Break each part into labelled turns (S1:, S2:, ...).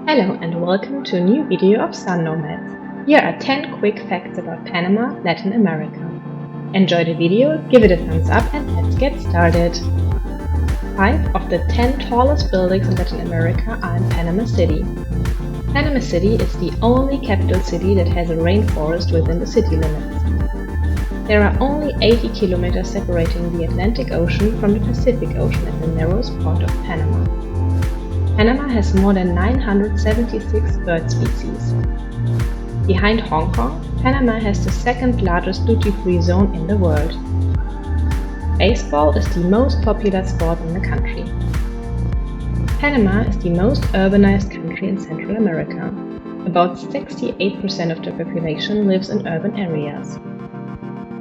S1: Hello and welcome to a new video of Sun Nomads. Here are 10 quick facts about Panama, Latin America. Enjoy the video, give it a thumbs up and let's get started. 5 of the 10 tallest buildings in Latin America are in Panama City. Panama City is the only capital city that has a rainforest within the city limits. There are only 80 kilometers separating the Atlantic Ocean from the Pacific Ocean at the narrowest port of Panama. Panama has more than 976 bird species. Behind Hong Kong, Panama has the second largest duty-free zone in the world. Baseball is the most popular sport in the country. Panama is the most urbanized country in Central America. About 68% of the population lives in urban areas.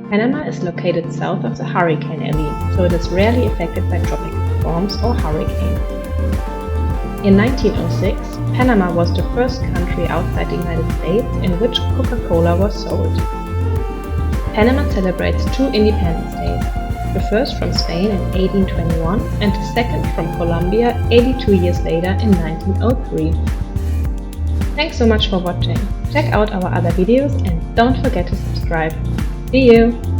S1: Panama is located south of the Hurricane Alley, so it is rarely affected by tropical storms or hurricanes. In 1906, Panama was the first country outside the United States in which Coca-Cola was sold. Panama celebrates 2 Independence Days, the first from Spain in 1821 and the second from Colombia 82 years later in 1903. Thanks so much for watching. Check out our other videos and don't forget to subscribe. See you!